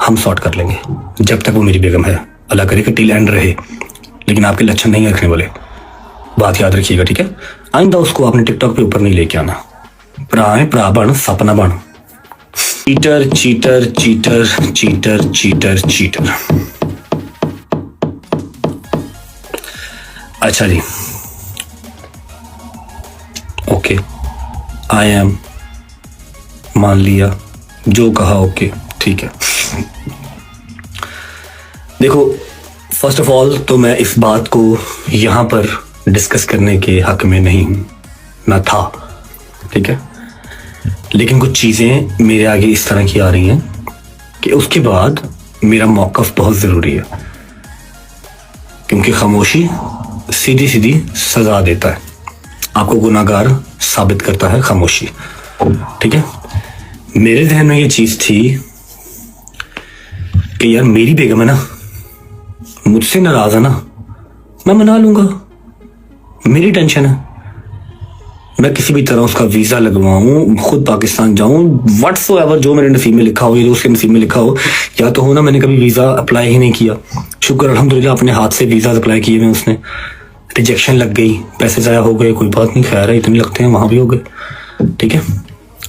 हम सॉर्ट कर लेंगे। जब तक वो मेरी बेगम है, अल्लाह करे कि टिल एंड रहे, लेकिन आपके लक्षण नहीं रखने वाले, बात याद रखिएगा, ठीक है। आइंदा उसको आपने टिकटॉक पे ऊपर नहीं लेके आना। प्रा बन, सपना बन। Cheater cheater cheater cheater cheater cheater. अच्छा जी, ओके, आई एम, मान लिया, जो कहा ओके, ठीक है। देखो, फर्स्ट ऑफ ऑल तो मैं इस बात को यहाँ पर डिस्कस करने के हक में नहीं हूँ, ना था, ठीक है। लेकिन कुछ चीज़ें मेरे आगे इस तरह की आ रही हैं कि उसके बाद मेरा मौक़िफ़ बहुत ज़रूरी है, क्योंकि खामोशी सीधी सीधी सज़ा देता है, आपको गुनाहगार साबित करता है खामोशी, ठीक है। मेरे जहन में ये चीज़ थी कि यार मेरी बेगम है ना, मुझसे नाराज़ है ना, मैं मना लूँगा, मेरी टेंशन है, मैं किसी भी तरह उसका वीज़ा लगवाऊँ, खुद पाकिस्तान जाऊँ, व्हाट्सोएवर जो मेरे नसीब में लिखा हो या उसके नसीब में लिखा हो, या तो हो ना मैंने कभी वीज़ा अप्लाई ही नहीं किया, शुक्र अल्हम्दुलिल्लाह अपने हाथ से वीज़ा अप्लाई किए हुए, उसने रिजेक्शन लग गई, पैसे ज़ाया हो गए, कोई बात नहीं, खैर है, इतने लगते हैं, वहाँ भी हो गए, ठीक है।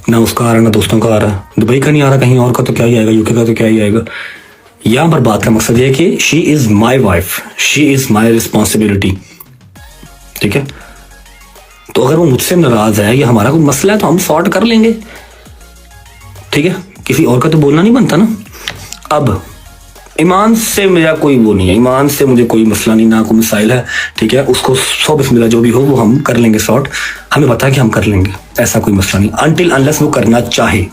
ना उसका आ रहा ना दोस्तों का आ रहा, दुबई का नहीं आ रहा, कहीं और का तो क्या ही आएगा, यूके का तो क्या ही आएगा। यहाँ पर बात का मकसद ये है कि she is my wife, she is my responsibility, ठीक है। तो अगर वो मुझसे नाराज़ है या हमारा कोई मसला है तो हम सॉर्ट कर लेंगे, ठीक है, किसी और का तो बोलना नहीं बनता ना। अब ईमान से मेरा कोई वो नहीं है, ईमान से मुझे कोई मसला नहीं, ना कोई मिसाइल है, ठीक है। उसको सौ बिस्मिल्लाह जो भी हो वो हम कर लेंगे सॉर्ट, हमें पता है कि हम कर लेंगे, ऐसा कोई मसला नहीं, अनटिल अनलेस वो करना चाहे,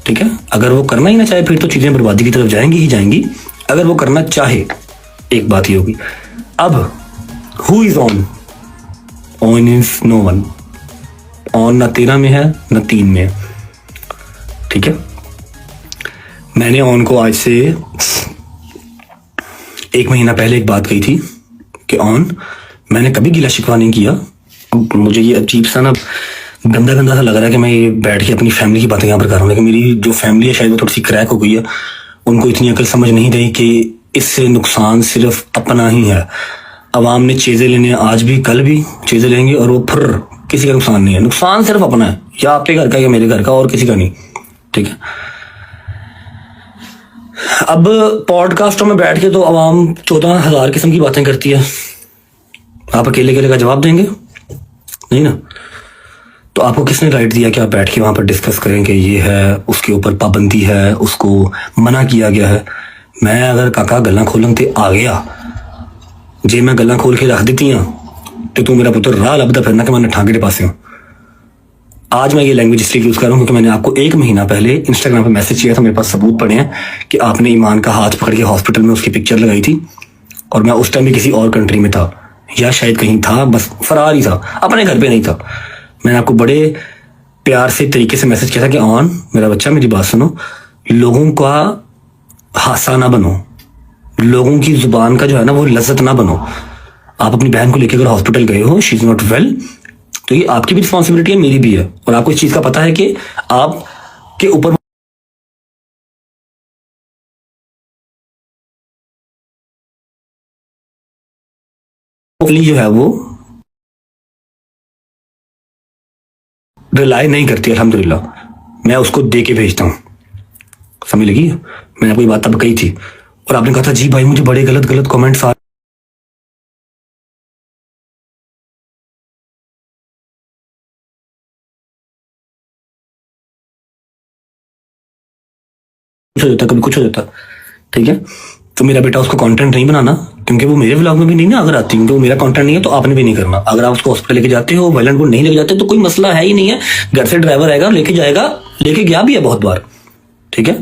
ठीक है। अगर वो करना ही ना चाहे फिर तो चीज़ें बर्बादी की तरफ जाएंगी ही जाएंगी। अगर वो करना चाहे, एक बात ही होगी। अब who is on? On is no one. On ना 13 में है ना 3 में है, ठीक है। मैंने ऑन को आज से 1 महीना पहले एक बात कही थी कि ऑन, मैंने कभी गिला शिकवा नहीं किया। मुझे ये अजीब सा ना गंदा गंदा सा लग रहा है कि मैं ये बैठ के अपनी फैमिली की बातें यहाँ पर कर रहा हूँ, लेकिन मेरी जो फैमिली है शायद वो थोड़ी सी क्रैक हो गई है, उनको इतनी अकल समझ नहीं रही कि इससे नुकसान सिर्फ अपना ही है। अवाम ने चीज़ें लेने, आज भी कल भी चीज़ें लेंगे और वो फिर किसी का नुकसान नहीं है, नुकसान सिर्फ अपना है, या आपके घर का या मेरे घर का, और किसी का नहीं, ठीक है। अब पॉडकास्टों में बैठ के तो अवाम 14,000 किस्म की बातें करती है, आप अकेले अकेले का जवाब देंगे नहीं ना। तो आपको किसने राइट दिया कि आप बैठ के वहां पर डिस्कस करें कि ये है, उसके ऊपर पाबंदी है, उसको मना किया गया है। मैं अगर काका गल्लां खोलन ते आ गया, जे मैं गल्लां खोल के रख दी तो तू मेरा पुत्र राह लभदा फिरना कि मैं ठांगे के पासे हूँ। आज मैं ये लैंग्वेज इसलिए यूज़ कर रहा हूँ क्योंकि मैंने आपको 1 महीना पहले इंस्टाग्राम पे मैसेज किया था, मेरे पास सबूत पड़े हैं कि आपने ईमान का हाथ पकड़ के हॉस्पिटल में उसकी पिक्चर लगाई थी, और मैं उस टाइम भी किसी और कंट्री में था, या शायद कहीं था, बस फरार ही था, अपने घर पे नहीं था। मैंने आपको बड़े प्यार से तरीके से मैसेज किया था कि ऑन मेरा बच्चा मेरी बात सुनो, लोगों का हासा ना बनो, लोगों की जुबान का जो है ना वो लज्जत ना बनो। आप अपनी बहन को लेकर अगर हॉस्पिटल गए हो, शी इज नॉट वेल, तो ये आपकी भी रिस्पॉन्सिबिलिटी है, मेरी भी है, और आपको इस चीज का पता है कि आपके ऊपर जो है वो रिलाई नहीं करती, अल्हम्दुलिल्लाह मैं उसको दे के भेजता हूँ, समझ लगी। मैंने आपको ये बात तब कही थी, और आपने कहा था जी भाई मुझे बड़े गलत गलत कमेंट्स आ कुछ हो जाता, कभी कुछ हो जाता, ठीक है। तो मेरा बेटा उसको कंटेंट नहीं बनाना, क्योंकि वो मेरे व्लॉग में भी नहीं ना अगर आती, क्योंकि वो मेरा कंटेंट नहीं है, तो आपने भी नहीं करना। अगर आप उसको हॉस्पिटल लेके जाते हो, वायलेंट को नहीं लेके जाते तो कोई मसला है ही नहीं है, घर से ड्राइवर आएगा लेके जाएगा, लेके गया भी है बहुत बार, ठीक है।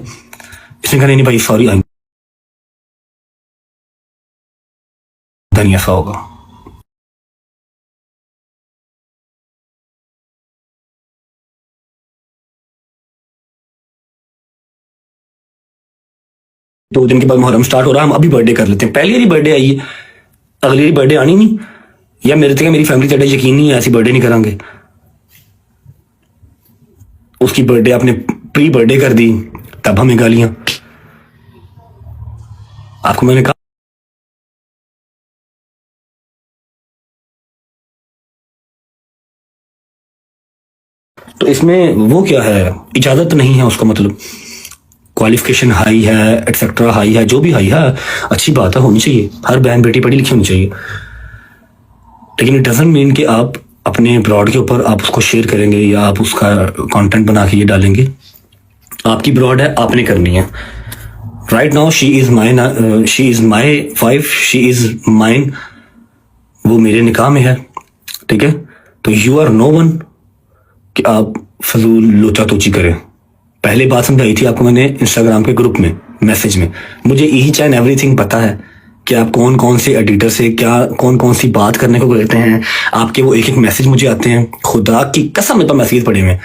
इसने कहा नहीं भाई सॉरी, धनिया सा होगा। दो दिन के बाद मुहर्रम स्टार्ट हो रहा है, हम अभी बर्थडे कर लेते हैं। पहली बारी बर्थडे आई है, अगली बारी बर्थडे आनी नहीं, या मेरे तक मेरी फैमिली तेरा यकीन नहीं है, ऐसी बर्थडे नहीं करांगे। उसकी बर्थडे आपने प्री बर्थडे कर दी, तब हमें गालियां, आपको मैंने कहा तो इसमें वो क्या है, इजाजत नहीं है उसका मतलब, क्वालिफिकेशन हाई है, एक्सेट्रा हाई है, जो भी हाई है अच्छी बात है, होनी चाहिए, हर बहन बेटी पढ़ी लिखी होनी चाहिए, लेकिन इट डजंट मीन कि आप अपने ब्रॉड के ऊपर आप उसको शेयर करेंगे या आप उसका कंटेंट बना के ये डालेंगे। आपकी ब्रॉड है, आपने करनी है। Right now she is my wife, she is mine, वो मेरे निकाह में है, ठीक है। तो यू आर नो वन कि आप फजूल लोचा तोची करें। पहले बात समझाई थी आपको मैंने इंस्टाग्राम के ग्रुप में, मैसेज में, मुझे ईच एंड एवरीथिंग पता है कि आप कौन कौन से एडिटर से क्या कौन कौन सी बात करने को कहते हैं। आपके वो एक एक मैसेज मुझे आते हैं, खुदा की कसम मेरे पास मैसेज पड़े हुए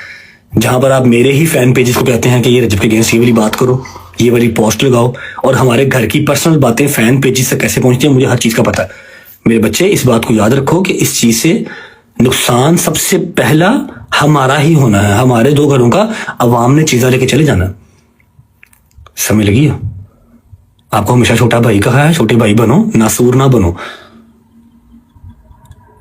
जहां पर आप मेरे ही फैन पेजेस को कहते हैं कि ये रजब के अगेंस्ट ये वाली बात करो, ये वाली पोस्ट लगाओ, और हमारे घर की पर्सनल बातें फैन पेजेस से कैसे पहुंचती हैं मुझे हर चीज का पता है। मेरे बच्चे इस बात को याद रखो कि इस चीज से नुकसान सबसे पहला हमारा ही होना है, हमारे दो घरों का अवाम ने चीजा लेके चले जाना। समझ लगी है? आपको हमेशा छोटा भाई कहा है, छोटे भाई बनो, नासूर ना बनो।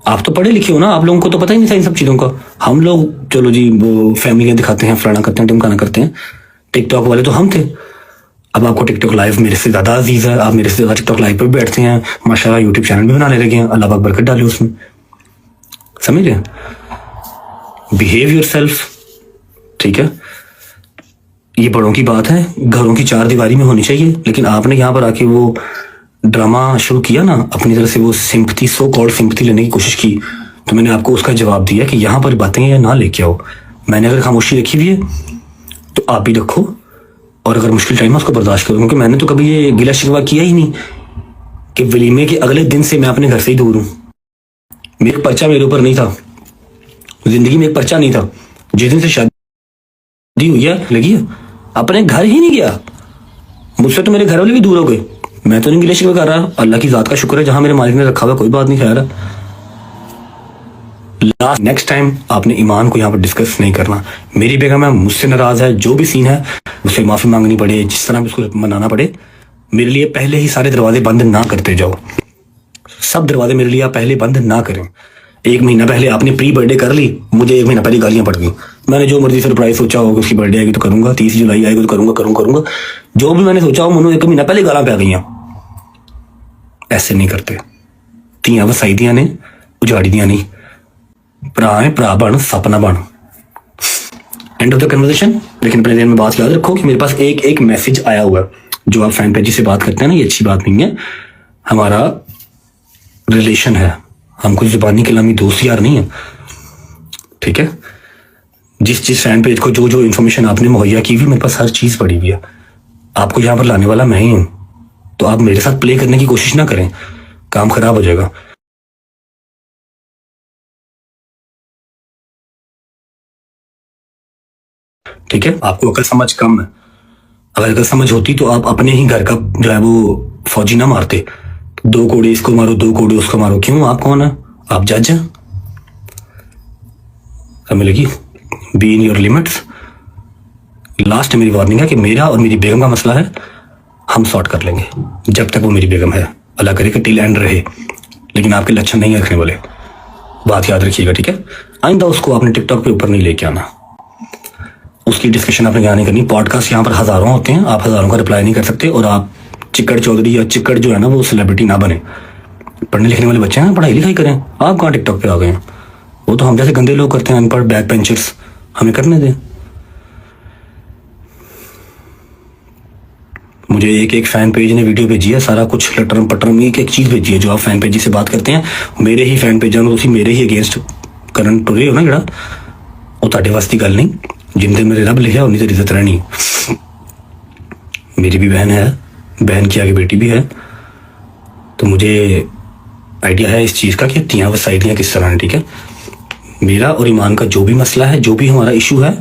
आप तो पढ़े लिखे हो ना, आप लोगों को तो पता ही नहीं था इन सब चीजों का। हम लोग चलो जी वो फैमिलियां दिखाते हैं, फलाना करते हैं, टिमकाना करते हैं। टिकटॉक वाले तो हम थे। अब आपको टिकटॉक लाइव मेरे से ज्यादा अजीज है, आप मेरे से ज्यादा टिकटॉक लाइव पे भी बैठते हैं, माशाल्लाह यूट्यूब चैनल भी बनाने लगे हैं, अल्लाह पाक बरकत डाले उसमें। समझ रहे? बिहेव योरसेल्फ, ठीक है। ये बड़ों की बात है, घरों की चार दीवारी में होनी चाहिए, लेकिन आपने यहाँ पर आके वो ड्रामा शुरू किया ना, अपनी तरह से वो सिंपथी, सो कॉल्ड सिंपथी लेने की कोशिश की, तो मैंने आपको उसका जवाब दिया कि यहाँ पर बातें या ना लेके आओ। मैंने अगर खामोशी रखी हुई है तो आप भी रखो, और अगर मुश्किल टाइम है उसको बर्दाश्त करो, क्योंकि मैंने तो कभी ये गिला शिकवा किया ही नहीं कि वलीमे के अगले दिन से मैं अपने घर से ही दूर हूँ। मेरा पर्चा मेरे ऊपर नहीं था, जिंदगी में एक पर्चा नहीं था। जिस दिन से शादी हुई है लगी है, अपने घर ही नहीं गया। मुझसे तो मेरे घर वाले भी दूर हो गए, मैं तो नहीं गिले शिकवे कर रहा। अल्लाह की जात का शुक्र है, जहां मेरे मालिक ने रखा हुआ कोई बात नहीं, खैर। लास्ट नेक्स्ट टाइम आपने ईमान को यहाँ पर डिस्कस नहीं करना। मेरी बेगम है, मुझसे नाराज है, जो भी सीन है उससे माफी मांगनी पड़े, जिस तरह भी उसको मनाना पड़े, मेरे लिए पहले ही सारे दरवाजे बंद ना करते जाओ। सब दरवाजे मेरे लिए आप पहले बंद ना करें। एक महीना पहले आपने प्री बर्थडे कर ली, मुझे एक महीना पहले गालियां पड़ गई। मैंने जो मर्जी सरप्राइज सोचा होगा, उसकी बर्थडे आएगी तो करूंगा, 30 जुलाई आएगी तो करूंगा, जो भी मैंने सोचा हो, मनु एक महीना पहले गालां पे आ गई। ऐसे नहीं करते। ਧੀਆਂ ਵਸਾਈ ਦੀਆਂ ਨੇ, ਉਜਾੜੀ ਦੀਆਂ नहीं। भरा है, भरा बन, सपना बन। End of the conversation. लेकिन अपने दिन में बात याद रखो कि मेरे पास एक एक मैसेज आया हुआ है। जो आप फैन पेज से बात करते हैं ना, ये अच्छी बात नहीं है। हमारा रिलेशन है, हम कोई जुबानी कलामी दोस्त यार नहीं है, ठीक है। जिस जिस फैन पेज को जो जो इन्फॉर्मेशन आपने मुहैया की हुई, मेरे पास हर चीज पड़ी हुई है। आपको यहाँ पर लाने वाला मैं ही हूं, तो आप मेरे साथ प्ले करने की कोशिश ना करें, काम खराब हो जाएगा। ठीक है, आपको अकल समझ कम है। अगर अकल समझ होती तो आप अपने ही घर का जो है वो फौजी ना मारते। 2 कोड़े इसको मारो, 2 कोड़े उसको मारो। क्यों? आप कौन है? आप जज हैं। हमें लगी be in your limits. Last मेरी वार्निंग है कि मेरा और मेरी बेगम का मसला है, हम सॉर्ट कर लेंगे जब तक वो मेरी बेगम है। अल्लाह करे कि टिल एंड रहे, लेकिन आपके लक्षण नहीं रखने वाले, बात याद रखिएगा, ठीक है। आइंदा उसको आपने टिकटॉक पे ऊपर नहीं लेके आना, उसकी डिस्कशन आपने यहाँ नहीं करनी। पॉडकास्ट यहाँ पर हजारों होते हैं, आप हजारों का रिप्लाई नहीं कर सकते, और आप चिक्कड़ चौधरी या चिक्कड़ जो है ना वो सेलिब्रिटी ना बने। पढ़ने लिखने वाले बच्चे हैं, पढ़ाई लिखाई करें। आप कहाँ टिकटॉक पे आ गए हैं? वो तो हम जैसे गंदे लोग करते हैं, अनपढ़ बैक बेंचर्स, हमें करने दें। मुझे एक एक फैन पेज ने वीडियो भेजी है, सारा कुछ लटरम पटरम एक एक चीज भेजी है। जो आप फैन पेज से बात करते हैं, मेरे ही फैन पेज तुम मेरे ही अगेंस्ट करन टुरे हो ना, जरा वो ਤੁਹਾਡੇ वास्ते गल नहीं। जिनते मेरे रब लिखा उन्हीं से इज्जत रहनी। मेरी भी बहन है, बहन की आगे बेटी भी है, तो मुझे आइडिया है इस चीज़ का कि तियाँ वसाइलियाँ किस तरह हैं, ठीक है। मेरा और ईमान का जो भी मसला है, जो भी हमारा इशू है,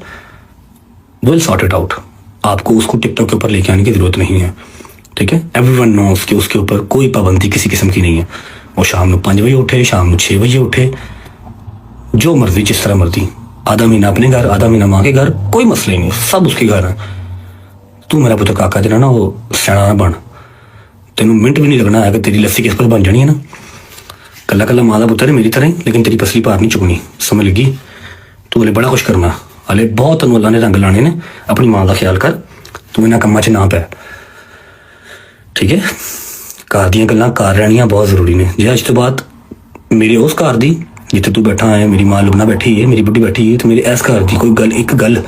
विल सॉर्ट इट आउट। आपको उसको टिकटॉक के ऊपर लेके आने की जरूरत नहीं है, ठीक है। एवरीवन नोस कि उसके ऊपर कोई पाबंदी किसी किस्म की नहीं है। वो शाम को 5 बजे उठे, शाम को 6 बजे उठे, जो मर्जी, जिस तरह मर्जी। आधा महीना अपने घर, आधा महीना माँ के घर, कोई मसला ही नहीं, सब उसके घर है। तू मेरा पुत्र काका देना ना, वो सैना ना बन। तेनों मिनट भी नहीं लगना है कि तेरी लस्सी किस पर बन जानी है ना। कला कला माँ का पुत्र है मेरी तरह ही, लेकिन तेरी पसली पार नहीं चुकनी, समझ लगी। तू हले बड़ा कुछ करना, हले बहुत तेन अल्लाह ने रंग लाने ने। अपनी माँ का ख्याल कर, तू इन्होंने कम्मा च ना पै, ठीक है। घर दी गल्लां घर रहनियां बहुत जरूरी ने। जे अज तो बाद मेरी उस घर दी जिथे तू बैठा है, मेरी माँ लुबना बैठी है, मेरी बुढ़ी बैठी है, तो मेरे इस घर की कोई गल एक गल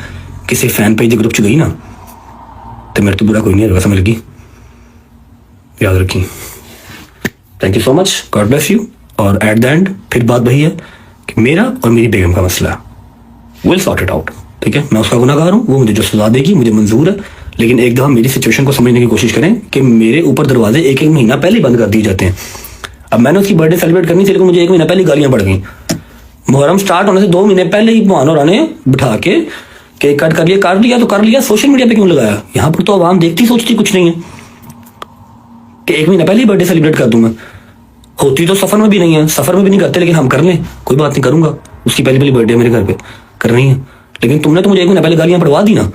किसी फैन पेज के ग्रुप च गई ना, तो मेरे तो बुरा कोई नहीं होगा, समझ लगी। याद रखी। Thank you so much, God bless you. और एट द एंड फिर बात वही है कि मेरा और मेरी बेगम का मसला विल सॉर्ट इट आउट, ठीक है। मैं उसका गुनाहगार हूँ, वो मुझे जो सजा देगी मुझे मंजूर है, लेकिन एक दफा मेरी सिचुएशन को समझने की कोशिश करें कि मेरे ऊपर दरवाजे एक एक महीना पहले बंद कर दिए जाते हैं। अब मैंने उसकी बर्थडे सेलिब्रेट करनी थी, लेकिन मुझे एक महीना पहले गालियां पड़ गई। मुहर्रम स्टार्ट होने से 2 महीने पहले ही मोहन और ने बिठा के केक कट कर लिया तो कर लिया, सोशल मीडिया पे क्यों लगाया? यहाँ पर तो आवाम देखती सोचती कुछ नहीं है कि 1 महीना पहले ही बर्थडे सेलिब्रेट कर दूं मैं। होती तो सफर में भी नहीं है, सफर में भी नहीं करते, लेकिन हम कर लें, कोई बात नहीं, करूंगा। उसकी पहली बर्थडे मेरे घर पे करनी है, लेकिन तुमने तो मुझे 1 महीना पहले गालियां पड़वा दी ना।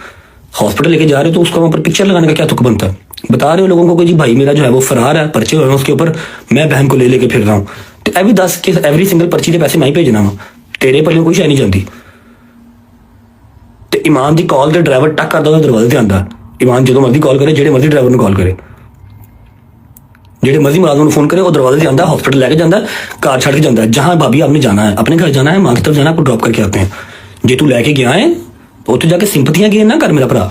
हॉस्पिटल लेके जा रहे हो तो उसका वहां पर पिक्चर लगाने का क्या तुक बनता है? बता रहे हो लोगों को कि जी भाई मेरा जो है वो फरार है, पर्चे हुए हैं उसके ऊपर, मैं बहन को ले लेके फिर रहा हूँ। तो एवरी 10 के एवरी सिंगल पर्ची के पैसे मैं ही भेजना वा, तेरे पर कोई शायद नहीं जाती। तो ईमान की कॉल तो ड्राइवर टक करता दरवाजे से आंदा। ईमान जो मर्जी कॉल करे, जेडे मर्जी ड्राइवर कॉल करे, जेडे मर्जी मुलाजम फोन करे, वो दरवाजे से आंदा, हॉस्पिटल लेके जाता, कार छड़ के जाता है। जहां भाभी आपने जाना है, अपने घर जाना है, मां की तरफ जाना है, आपको ड्रॉप करके आते हैं। जे तू लेके गया है तो तू जाके सिंपतियां गेन ना कर मेरा भरा।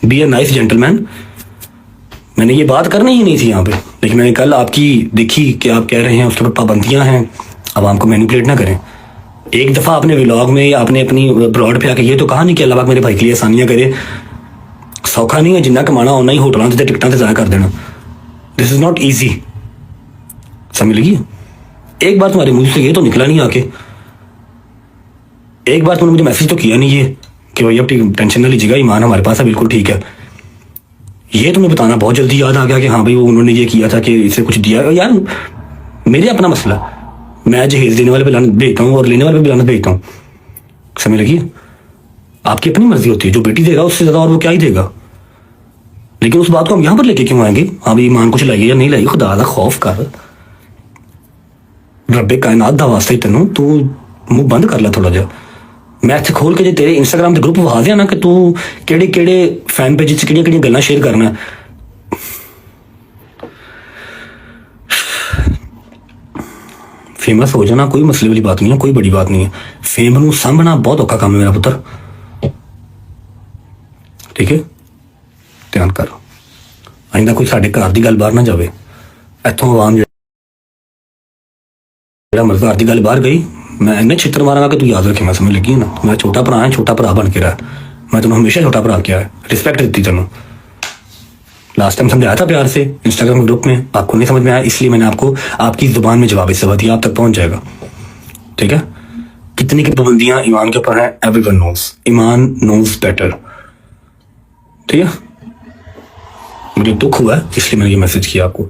Be a nice gentleman. मैंने ये बात करनी ही नहीं थी यहाँ पे, लेकिन मैंने कल आपकी देखी कि आप कह रहे हैं उसके ऊपर पाबंदियां हैं, अब आपको मैनिपुलेट ना करें। एक दफा अपने व्लॉग में आपने अपनी ब्रॉड पे आके ये तो कहा नहीं कि अल्लाह पाक मेरे भाई के लिए आसानियां करे। सौखा नहीं है, जिन्ना कमाना उन्ना ही होटलों से टिकटां से ज़ाया कर देना। दिस इज नॉट ईजी, समझ लगी। एक बार तुम्हारे मुंह से ये तो निकला नहीं आके, एक बार तुमने मुझे मैसेज तो किया नहीं ये कि भाई अब टेंशन ना लीजिएगा, ईमान हमारे पास है, बिल्कुल ठीक है। ये तुम्हें बताना बहुत जल्दी याद आ गया कि हाँ भाई वो उन्होंने ये किया था कि इसे कुछ दिया। यार मेरे अपना मसला, मैं जहेज देने वाले पे लानत भेजता हूँ और लेने वाले पे भी लानत भेजता हूँ, समझ लगी। आपकी अपनी मर्जी होती है, जो बेटी देगा उससे ज्यादा और वो क्या ही देगा। लेकिन उस बात को हम यहाँ पर लेके क्यों आएंगे? हाँ भाई ईमान कुछ लाइए या नहीं लाइए, खुदा का खौफ कर, रब्बे कायनात दा वास्ते तेनों तू मुंह बंद कर ला थोड़ा जा। मैं इत्थे खोल के जे तेरे इंस्टाग्राम के ग्रुप वहा दिया ना कि तू केड़े केड़े फैन पेज च केड़ियां केड़ियां गल्लां शेयर करना। फेमस हो जाना कोई मसले वाली बात नहीं है, कोई बड़ी बात नहीं है। फेम नूं सामना बहुत औखा काम है मेरा पुत्र, ठीक है। ध्यान कर, आइंदा कोई साडे घर दी गल बाहर ना जावे। इत्थों आवाम जेड़ा मर्द घर दी गल बाहर गई, मैं इन्ने छित्र मारांगा कि तू याद रखे। मैं समझ लगी ना, मैं छोटा भरा है, छोटा भरा बन के रहा। मैं तेनों हमेशा छोटा भरा किया है, रिस्पेक्ट दी तेनों। लास्ट टाइम समझाया था प्यार से इंस्टाग्राम के ग्रुप में, आपको नहीं समझ में आया, इसलिए मैंने आपको आपकी जुबान में जवाब इस दिया, आप तक पहुंच जाएगा, ठीक है। कितनी की पाबंदियां ईमान के ऊपर है, एवरीवन नोज, ईमान नोज बेटर, ठीक है। मुझे दुख हुआ है इसलिए मैंने ये मैसेज किया आपको।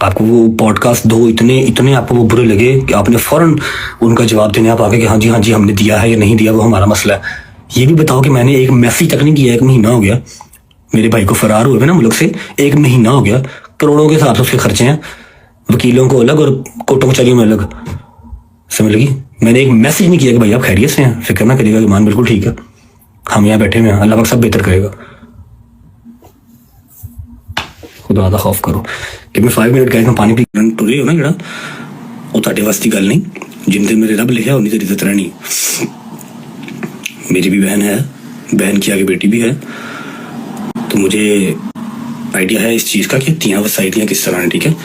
आपको वो पॉडकास्ट दो इतने आपको वो बुरे लगे कि आपने फौरन उनका जवाब देने आप आगे कि हाँ जी हमने दिया है या नहीं दिया, वो हमारा मसला है। ये भी बताओ कि मैंने एक मैसेज तक नहीं किया, 1 महीना हो गया मेरे भाई को फरार हुए ना मुल्क से, 1 महीना हो गया। करोड़ों के हिसाब से उसके खर्चे हैं, वकीलों को अलग और कोर्टों कचहरियों में अलग, समझ लगी। मैंने एक मैसेज नहीं किया कि भाई आप खैरियत से हैं, फिक्र ना करिएगा, ईमान बिल्कुल ठीक है, हम यहाँ बैठे हुए हैं, अल्लाह पाक सब बेहतर करेगा। खुदा दा खौफ करो कि मैं 5 मिनट गए पानी पी टुरे हो ना जरा, वो ताटे वास्ती गल नहीं, जिंदे मेरे रब लिखा उन्नी तेरी इज्जत रहनी। मेरी भी बहन है, बहन की आगे बेटी भी है, तो मुझे आइडिया है इस चीज़ का कि तियाँ वसाइटियाँ किस तरह है, ठीक है।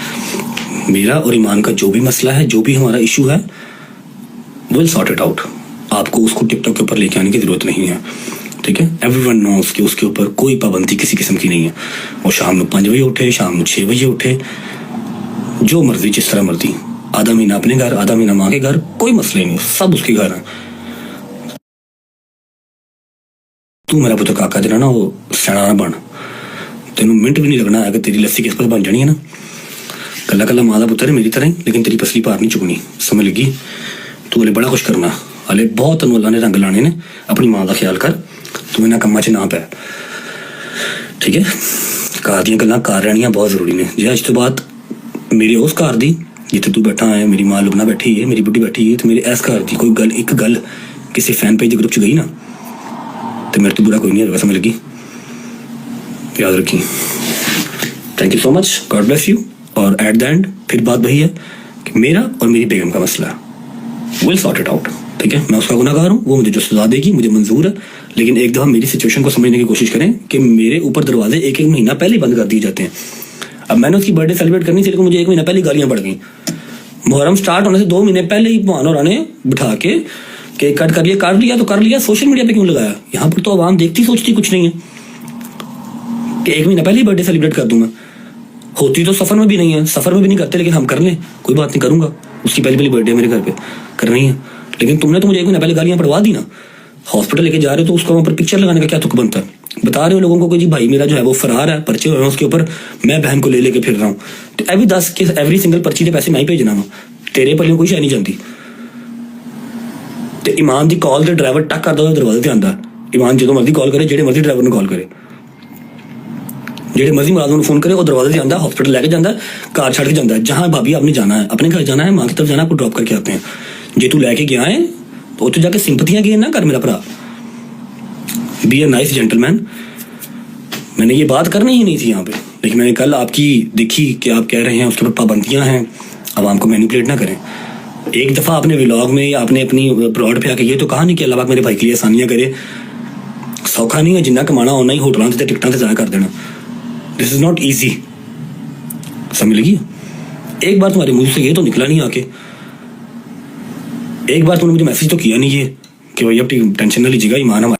मेरा और ईमान का जो भी मसला है, जो भी हमारा इशू है, विल सॉर्ट इट आउट। आपको उसको टिकटॉक के ऊपर लेके आने की जरूरत नहीं है, ठीक है। एवरीवन नोस कि उसके ऊपर कोई पाबंदी किसी किस्म की नहीं है। वो शाम को 5 बजे उठे, शाम को 6 बजे उठे, जो मर्जी जिस तरह मर्जी, आधा महीना अपने घर, आधा महीना माँ के घर, कोई मसले नहीं, सब उसके घर है। तू मेरा पुत्र काका जरा ना वो सैना ना बन, तेनों मिनट भी नहीं लगना है कि तेरी लस्सी किस पर बन जानी है ना। कला कला माँ का पुत्र है मेरी तरह ही, लेकिन तेरी पसली पार नहीं चुकनी, समझ लगी। तू हले बड़ा कुछ करना, हले बहुत तेन अल्लाह ने रंग लाने ने। अपनी माँ का ख्याल कर, तू इन्होंने कम्मा च ना पै, ठीक है। घर ਦੀਆਂ ਗੱਲਾਂ ਕਰ ਰਹਿਣੀਆਂ ਬਹੁਤ ਜ਼ਰੂਰੀ ਨੇ। ਜੇ ਅੱਜ ਤੋਂ ਬਾਅਦ ਮੇਰੇ ਉਸ ਘਰ ਦੀ ਜਿੱਥੇ ਤੂੰ ਬੈਠਾ ਹੈ, ਮੇਰੀ ਮਾਂ ਲੁਬਨਾ बैठी है, मेरी बुढ़ी बैठी है, तो मेरे इस घर की कोई गल एक गल किसी फैन पेज ग्रुप च गई ना तो मेरे तो बुरा कोई नहीं होगा, समझ लगी? याद रखी। Thank you so much, God bless you. और एट द एंड फिर बात वही है कि मेरा और मेरी बेगम का मसला विल सॉर्ट इट आउट, ठीक है? मैं उसका गुनाहगार हूँ, वो मुझे जो सजा देगी मुझे मंजूर है, लेकिन एक दफ़ा मेरी सिचुएशन को समझने की कोशिश करें कि मेरे ऊपर दरवाजे एक एक महीना पहले बंद कर दिए जाते हैं। अब मैंने उसकी बर्थडे सेलिब्रेट करनी थी, लेकिन मुझे एक महीना पहले गालियाँ पड़ गई। मुहर्रम स्टार्ट होने से 2 महीने पहले ही भान और ने बिठा के केक कट कर लिया तो कर लिया, सोशल मीडिया पे क्यों लगाया? यहाँ पर तो आवाम देखती सोचती कुछ नहीं है कि 1 महीना पहले ही बर्थडे सेलिब्रेट कर दूंगा। होती तो सफर में भी नहीं है, सफर में भी नहीं करते, लेकिन हम कर लें, कोई बात नहीं, करूंगा। उसकी पहली बर्थडे मेरे घर पे कर रही है, लेकिन तुमने तो मुझे 1 महीना पहले गालियां पड़वा दी ना। हॉस्पिटल लेके जा रहे हो तो उसका वहां पर पिक्चर लगाने का क्या तुक बनता है? बता रहे हो लोगों को कि जी भाई मेरा जो है वो फरार है, पर्चे हुए हैं उसके ऊपर, मैं बहन को ले लेके फिर रहा हूँ, तो एवरी 10 के एवरी सिंगल पर्ची के पैसे मैं ही भेजना वा, तेरे पल्ले कोई शै नहीं जाती। तो ईमान की कॉल तो ड्राइवर टक करता दरवाजे से आता, ईमान जो मर्जी कॉल करे, जेडे मर्जी ड्राइवर ने कॉल करे, जेडे मर्जी मुलाजम फोन करे, वो दरवाजे से आता, हॉस्पिटल लेके जाता, कार छड़ के जाता है, जहाँ भाभी आपने जाना है, अपने घर जाना है, माँ की तरफ जाना है, आपको ड्रॉप करके आते हैं। जे तू लैके गया है तो उत्थे जाके सिंपतियां गेन ना कर मेरा भरा, बी ए नाइस जेंटलमैन। मैंने ये बात करनी ही नहीं थी यहाँ पे, लेकिन मैंने कल आपकी देखी कि आप कह रहे हैं उसके ऊपर पाबंदियां हैं, आवाम को मैनिपुलेट ना करें। एक दफ़ा आपने व्लॉग में या आपने अपनी ब्रॉड पे आके ये तो कहा नहीं कि अल्लाह पाक मेरे भाई के लिए आसानियां करे। सौखा नहीं है, जिन्ना कमाना होना ही होटलों से टिकटां से ज़ाया कर देना। दिस इज़ नॉट ईजी, समझ लगी? एक बार तुम्हारे मुंह से ये तो निकला नहीं आके, एक बार तुमने मुझे मैसेज तो किया नहीं ये कि भाई अब टेंशन ना लीजिएगा, ईमान हमारा